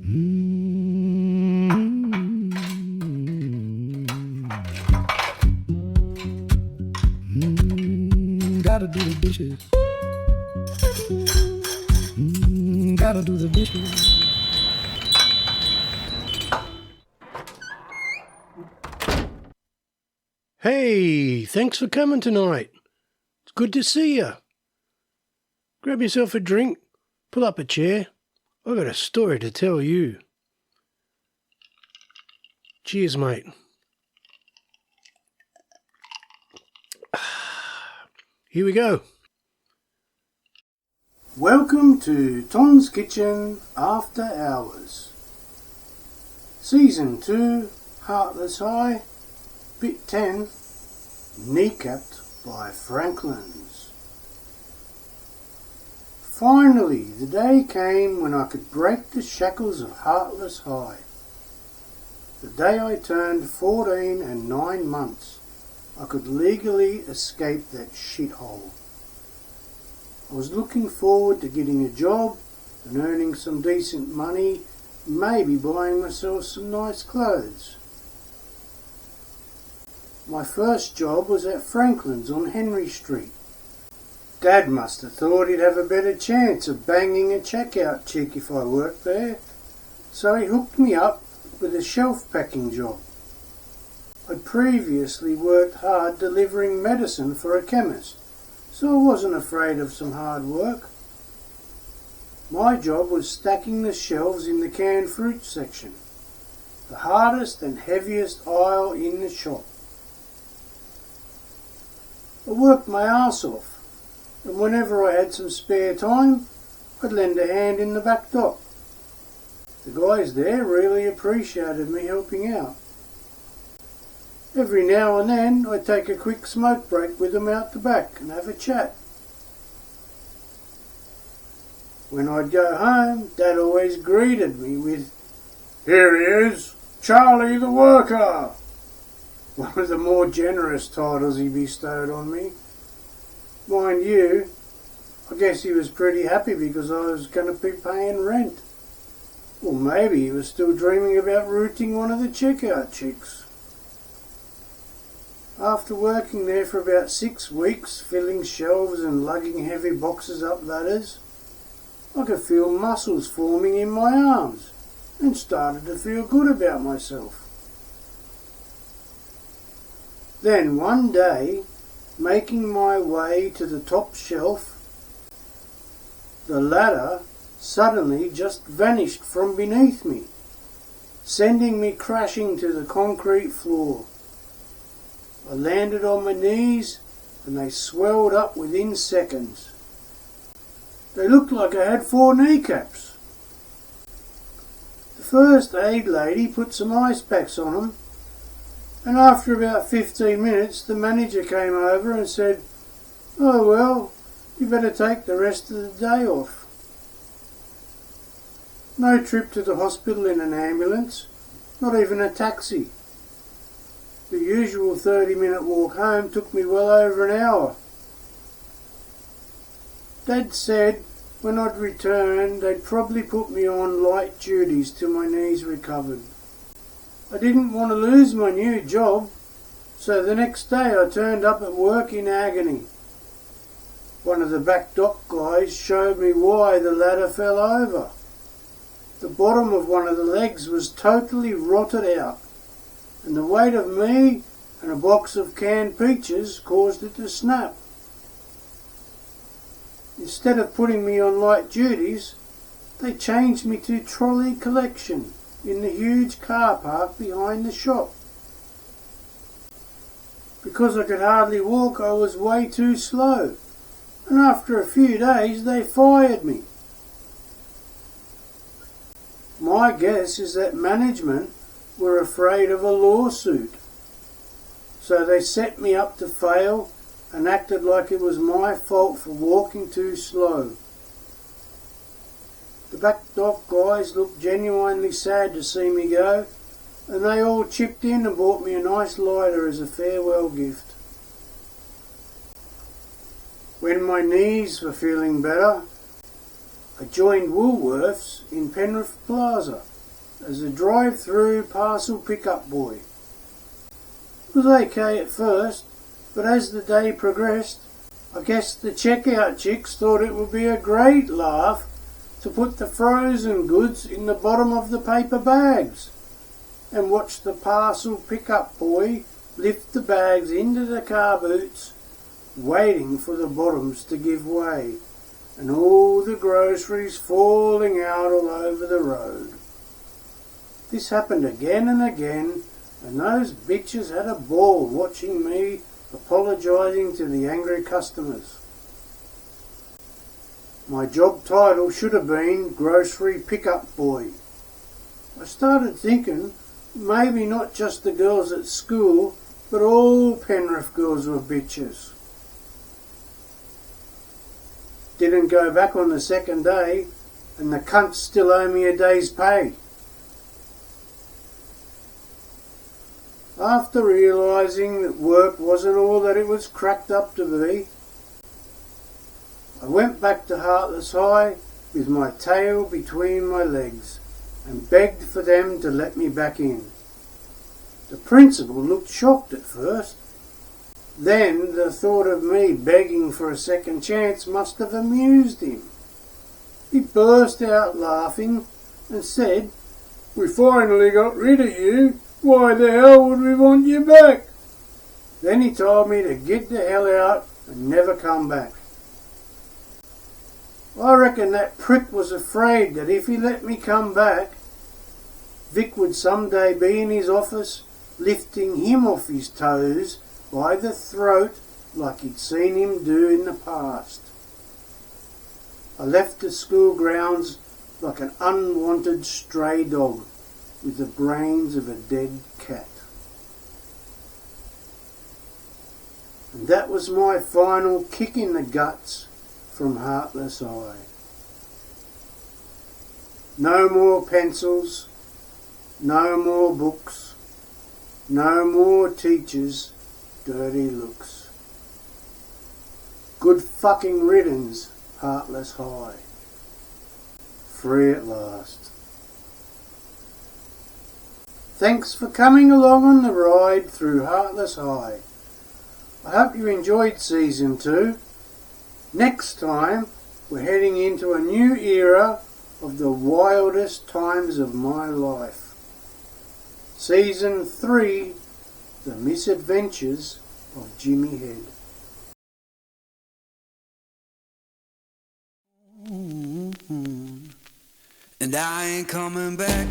Gotta do the dishes. Gotta do the dishes. Hey, thanks for coming tonight. It's good to see you. Grab yourself a drink, pull up a chair. I've got a story to tell you. Cheers, mate. Here we go. Welcome to Tom's Kitchen After Hours. Season 2, Heartless High, Bit 10, Kneecapped by Franklin's. Finally, the day came when I could break the shackles of Heartless High. The day I turned 14 and 9 months. I could legally escape that shithole. I was looking forward to getting a job and earning some decent money, maybe buying myself some nice clothes. My first job was at Franklin's on Henry Street. Dad must have thought he'd have a better chance of banging a checkout chick if I worked there, so he hooked me up with a shelf packing job. I'd previously worked hard delivering medicine for a chemist, so I wasn't afraid of some hard work. My job was stacking the shelves in the canned fruit section, the hardest and heaviest aisle in the shop. I worked my arse off, and whenever I had some spare time, I'd lend a hand in the back dock. The guys there really appreciated me helping out. Every now and then I'd take a quick smoke break with them out the back and have a chat. When I'd go home, Dad always greeted me with, "Here he is, Charlie the Worker," one of the more generous titles he bestowed on me. Mind you, I guess he was pretty happy because I was going to be paying rent. Or maybe he was still dreaming about rooting one of the checkout chicks. After working there for about 6 weeks, filling shelves and lugging heavy boxes up ladders, I could feel muscles forming in my arms and started to feel good about myself. Then one day, making my way to the top shelf, the ladder suddenly just vanished from beneath me, sending me crashing to the concrete floor. I landed on my knees and they swelled up within seconds. They looked like I had 4 kneecaps. The first aid lady put some ice packs on them, and after about 15 minutes the manager came over and said, "Oh well, you better take the rest of the day off." No trip to the hospital in an ambulance, not even a taxi. The usual 30-minute walk home took me well over an hour. Dad said when I'd returned they'd probably put me on light duties till my knees recovered. I didn't want to lose my new job, so the next day I turned up at work in agony. One of the back dock guys showed me why the ladder fell over. The bottom of one of the legs was totally rotted out, and the weight of me and a box of canned peaches caused it to snap. Instead of putting me on light duties, they changed me to trolley collection in the huge car park behind the shop. Because I could hardly walk, I was way too slow, and after a few days they fired me. My guess is that management were afraid of a lawsuit, so they set me up to fail and acted like it was my fault for walking too slow. The back dock guys looked genuinely sad to see me go, and they all chipped in and bought me a nice lighter as a farewell gift. When my knees were feeling better, I joined Woolworths in Penrith Plaza as a drive-through parcel pickup boy. It was okay at first, but as the day progressed, I guess the checkout chicks thought it would be a great laugh to put the frozen goods in the bottom of the paper bags and watch the parcel pickup boy lift the bags into the car boots, waiting for the bottoms to give way and all the groceries falling out all over the road. This happened again and again, and those bitches had a ball watching me apologising to the angry customers. My job title should have been grocery pickup boy. I started thinking maybe not just the girls at school, but all Penrith girls were bitches. Didn't go back on the second day, and the cunts still owe me a day's pay. After realising that work wasn't all that it was cracked up to be, I went back to Heartless High with my tail between my legs and begged for them to let me back in. The principal looked shocked at first. Then the thought of me begging for a second chance must have amused him. He burst out laughing and said, "We finally got rid of you. Why the hell would we want you back?" Then he told me to get the hell out and never come back. I reckon that prick was afraid that if he let me come back, Vic would someday be in his office lifting him off his toes by the throat like he'd seen him do in the past. I left the school grounds like an unwanted stray dog with the brains of a dead cat. And that was my final kick in the guts from Heartless High. No more pencils, no more books, no more teachers' dirty looks. Good fucking riddance, Heartless High. Free at last. Thanks for coming along on the ride through Heartless High. I hope you enjoyed Season 2. Next time, we're heading into a new era of the wildest times of my life. Season 3, The Misadventures of Jimmy Head. And I ain't coming back.